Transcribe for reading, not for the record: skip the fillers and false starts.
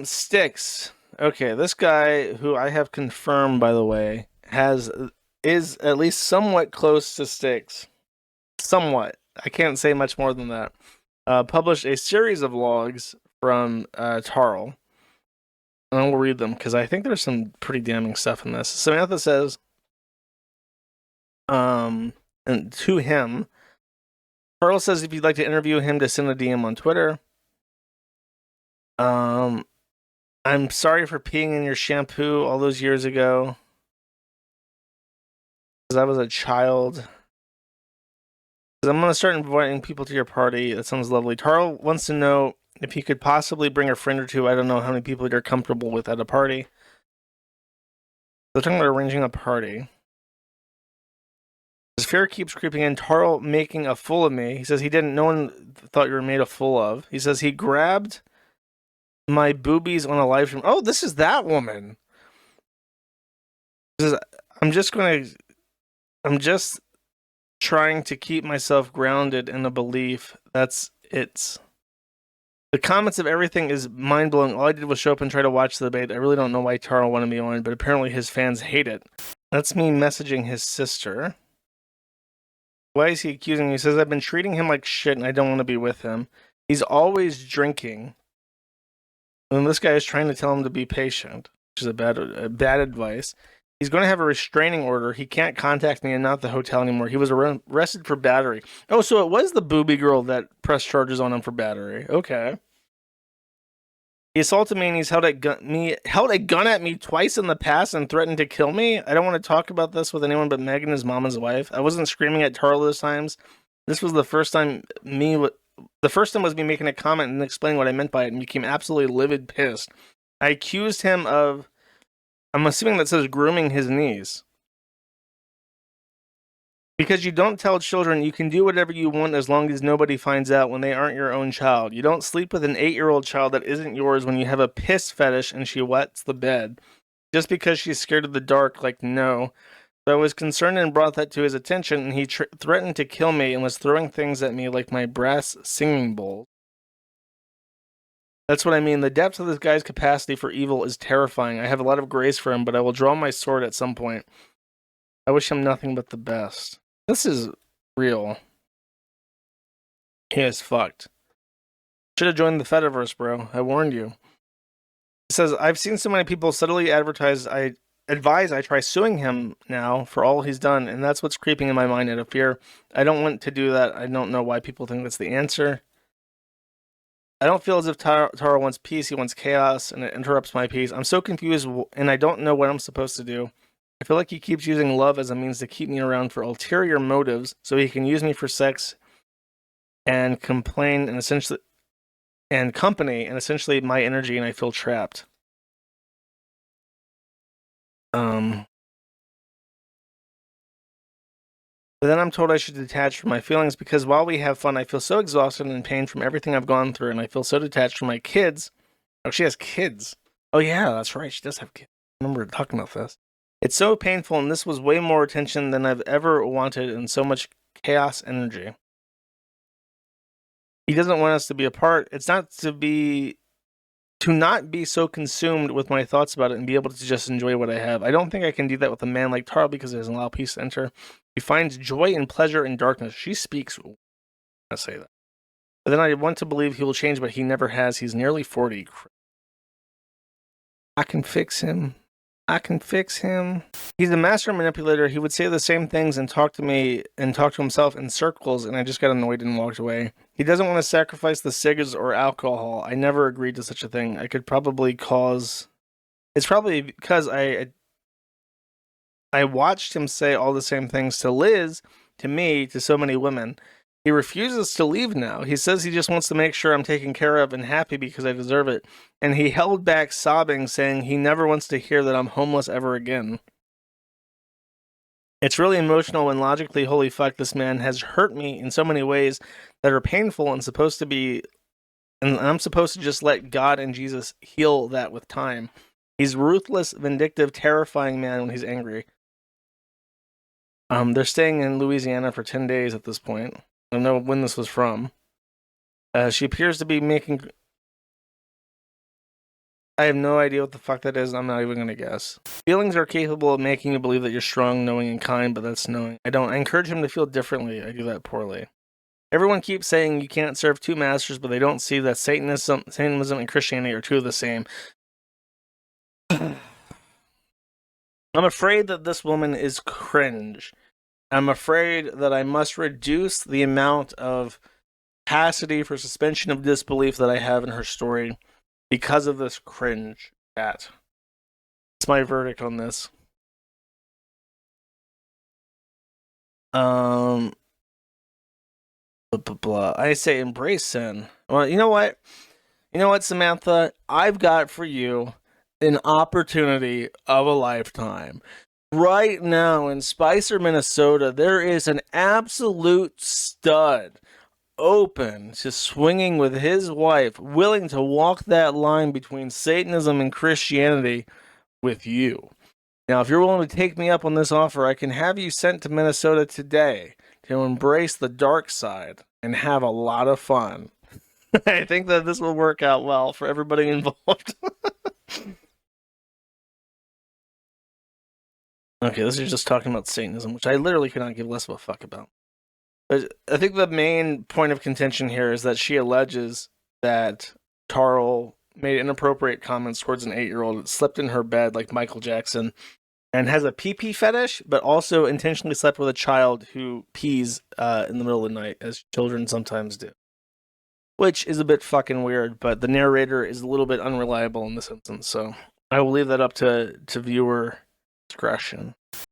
Styx. Okay, this guy who I have confirmed, by the way, is at least somewhat close to Styx. Somewhat. I can't say much more than that. Published a series of logs from Tarl. And I will read them because I think there's some pretty damning stuff in this. Samantha says, and to him, Tarl says if you'd like to interview him, to send a DM on Twitter. I'm sorry for peeing in your shampoo all those years ago. Because I was a child. I'm going to start inviting people to your party. That sounds lovely. Tarl wants to know if you could possibly bring a friend or two. I don't know how many people you're comfortable with at a party. They're talking about arranging a party. His fear keeps creeping in. Tarl making a fool of me. He says he didn't. No one thought you were made a fool of. He says he grabbed my boobies on a live stream. Oh, this is that woman. He says, I'm just trying to keep myself grounded in the belief that's it. The comments of everything is mind-blowing. All I did was show up and try to watch the debate. I really don't know why Tarl wanted me on, but apparently his fans hate it. That's me messaging his sister. Why is he accusing me? He says I've been treating him like shit and I don't want to be with him. He's always drinking. And this guy is trying to tell him to be patient, which is a bad advice. He's going to have a restraining order. He can't contact me and not the hotel anymore. He was arrested for battery. Oh, so it was the booby girl that pressed charges on him for battery. Okay. He assaulted me and he's held a gun at me twice in the past and threatened to kill me. I don't want to talk about this with anyone but Megan, his mom, his wife. I wasn't screaming at Tarl those times. This was the first time the first time was me making a comment and explaining what I meant by it and became absolutely livid pissed. I accused him of, I'm assuming that says grooming his knees. Because you don't tell children you can do whatever you want as long as nobody finds out when they aren't your own child. You don't sleep with an 8-year-old child that isn't yours when you have a piss fetish and she wets the bed. Just because she's scared of the dark, like, no. So I was concerned and brought that to his attention, and he threatened to kill me and was throwing things at me like my brass singing bowl. That's what I mean. The depth of this guy's capacity for evil is terrifying. I have a lot of grace for him, but I will draw my sword at some point. I wish him nothing but the best. This is real. He is fucked. Should have joined the Fediverse, bro. I warned you. It says, I've seen so many people subtly advertise I try suing him now for all he's done, and that's what's creeping in my mind out of fear. I don't want to do that. I don't know why people think that's the answer. I don't feel as if Taro wants peace, he wants chaos, and it interrupts my peace. I'm so confused, and I don't know what I'm supposed to do. I feel like he keeps using love as a means to keep me around for ulterior motives, so he can use me for sex and complain and essentially and company and essentially my energy, and I feel trapped. But then I'm told I should detach from my feelings because while we have fun, I feel so exhausted and in pain from everything I've gone through, and I feel so detached from my kids. Oh, she has kids. Oh yeah, that's right. She does have kids. I remember talking about this. It's so painful, and this was way more attention than I've ever wanted, and so much chaos energy. He doesn't want us to be apart. It's not to not be so consumed with my thoughts about it and be able to just enjoy what I have. I don't think I can do that with a man like Tarl because it doesn't allow peace to enter. He finds joy and pleasure in darkness. She speaks. I say that. But then I want to believe he will change, but he never has. He's nearly 40. I can fix him. I can fix him. He's a master manipulator. He would say the same things and talk to me and talk to himself in circles, and I just got annoyed and walked away. He doesn't want to sacrifice the cigarettes or alcohol. I never agreed to such a thing. I could probably cause... It's probably because I watched him say all the same things to Liz, to me, to so many women. He refuses to leave now. He says he just wants to make sure I'm taken care of and happy because I deserve it. And he held back sobbing, saying he never wants to hear that I'm homeless ever again. It's really emotional and logically, holy fuck, this man has hurt me in so many ways that are painful and supposed to be... And I'm supposed to just let God and Jesus heal that with time. He's ruthless, vindictive, terrifying man when he's angry. They're staying in Louisiana for 10 days at this point. I don't know when this was from. She appears to be making... I have no idea what the fuck that is. I'm not even gonna guess. Feelings are capable of making you believe that you're strong, knowing, and kind, but that's knowing. I don't. I encourage him to feel differently. I do that poorly. Everyone keeps saying you can't serve two masters, but they don't see that Satanism and Christianity are two of the same. I'm afraid that this woman is cringe. I'm afraid that I must reduce the amount of capacity for suspension of disbelief that I have in her story because of this cringe chat. It's my verdict on this. Blah, blah, blah. I say embrace sin. Well, you know what? You know what, Samantha? I've got for you an opportunity of a lifetime. Right now in Spicer, Minnesota, there is an absolute stud open to swinging with his wife, willing to walk that line between Satanism and Christianity with you. Now, if you're willing to take me up on this offer, I can have you sent to Minnesota today to embrace the dark side and have a lot of fun. I think that this will work out well for everybody involved. Okay, this is just talking about Satanism, which I literally could not give less of a fuck about. But I think the main point of contention here is that she alleges that Tarl made inappropriate comments towards an 8-year-old that slept in her bed like Michael Jackson and has a pee-pee fetish, but also intentionally slept with a child who pees in the middle of the night, as children sometimes do. Which is a bit fucking weird, but the narrator is a little bit unreliable in this instance, so I will leave that up to viewer discretion.